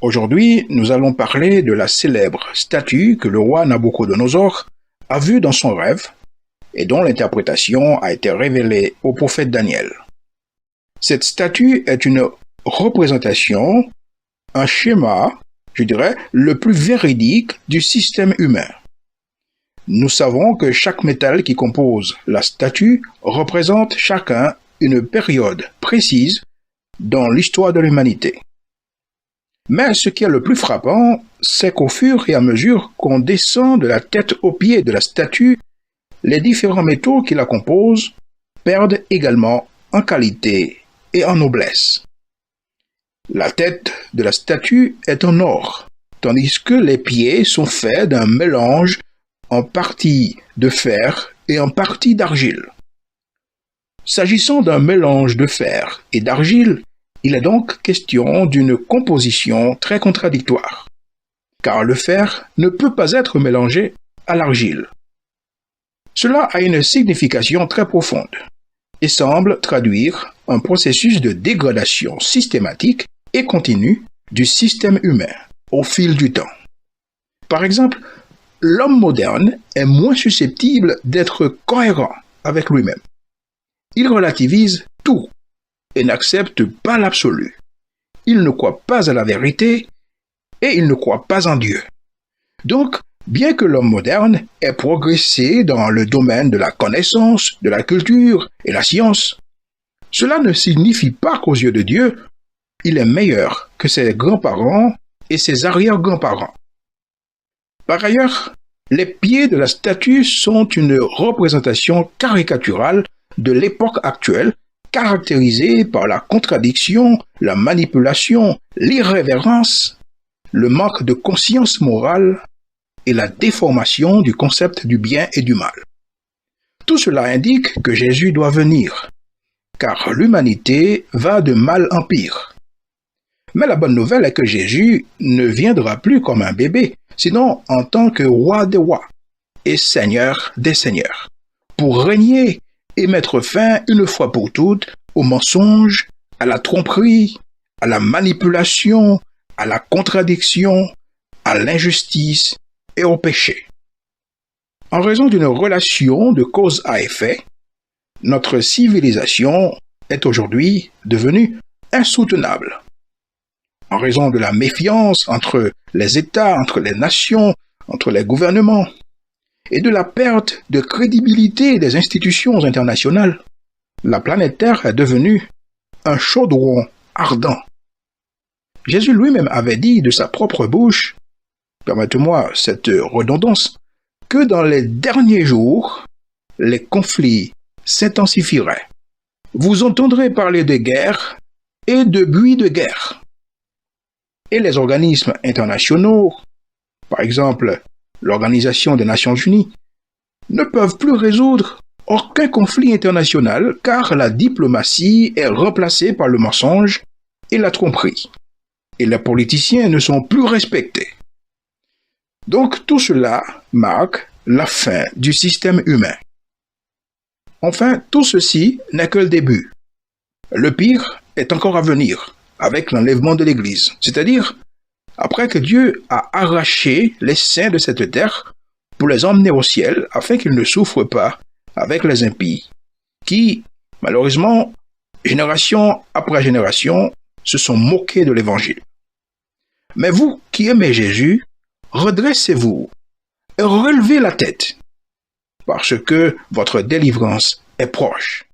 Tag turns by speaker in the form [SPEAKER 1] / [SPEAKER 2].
[SPEAKER 1] Aujourd'hui, nous allons parler de la célèbre statue que le roi Nabuchodonosor a vue dans son rêve et dont l'interprétation a été révélée au prophète Daniel. Cette statue est une représentation, un schéma, le plus véridique du système humain. Nous savons que chaque métal qui compose la statue représente chacun une période précise dans l'histoire de l'humanité. Mais ce qui est le plus frappant, c'est qu'au fur et à mesure qu'on descend de la tête aux pieds de la statue, les différents métaux qui la composent perdent également en qualité et en noblesse. La tête de la statue est en or, tandis que les pieds sont faits d'un mélange en partie de fer et en partie d'argile. S'agissant d'un mélange de fer et d'argile, il est donc question d'une composition très contradictoire, car le fer ne peut pas être mélangé à l'argile. Cela a une signification très profonde et semble traduire un processus de dégradation systématique et continue du système humain au fil du temps. Par exemple, l'homme moderne est moins susceptible d'être cohérent avec lui-même. Il relativise tout et n'accepte pas l'absolu. Il ne croit pas à la vérité et il ne croit pas en Dieu. Donc, bien que l'homme moderne ait progressé dans le domaine de la connaissance, de la culture et la science, cela ne signifie pas qu'aux yeux de Dieu, il est meilleur que ses grands-parents et ses arrière-grands-parents. Par ailleurs, les pieds de la statue sont une représentation caricaturale de l'époque actuelle, caractérisée par la contradiction, la manipulation, l'irrévérence, le manque de conscience morale et la déformation du concept du bien et du mal. Tout cela indique que Jésus doit venir, car l'humanité va de mal en pire. Mais la bonne nouvelle est que Jésus ne viendra plus comme un bébé, sinon en tant que roi des rois et seigneur des seigneurs, pour régner et mettre fin une fois pour toutes au mensonge, à la tromperie, à la manipulation, à la contradiction, à l'injustice et au péché. En raison d'une relation de cause à effet, notre civilisation est aujourd'hui devenue insoutenable. En raison de la méfiance entre les États, entre les nations, entre les gouvernements, et de la perte de crédibilité des institutions internationales, la planète Terre est devenue un chaudron ardent. Jésus lui-même avait dit de sa propre bouche, permettez-moi cette redondance, que dans les derniers jours, les conflits s'intensifieraient. Vous entendrez parler de guerre et de bruit de guerre. Et les organismes internationaux, par exemple l'Organisation des Nations Unies, ne peuvent plus résoudre aucun conflit international car la diplomatie est remplacée par le mensonge et la tromperie. Et les politiciens ne sont plus respectés. Donc tout cela marque la fin du système humain. Enfin, tout ceci n'est que le début. Le pire est encore à venir avec l'enlèvement de l'Église, c'est-à-dire après que Dieu a arraché les saints de cette terre pour les emmener au ciel afin qu'ils ne souffrent pas avec les impies, qui, malheureusement, génération après génération, se sont moqués de l'Évangile. Mais vous qui aimez Jésus, redressez-vous et relevez la tête, parce que votre délivrance est proche.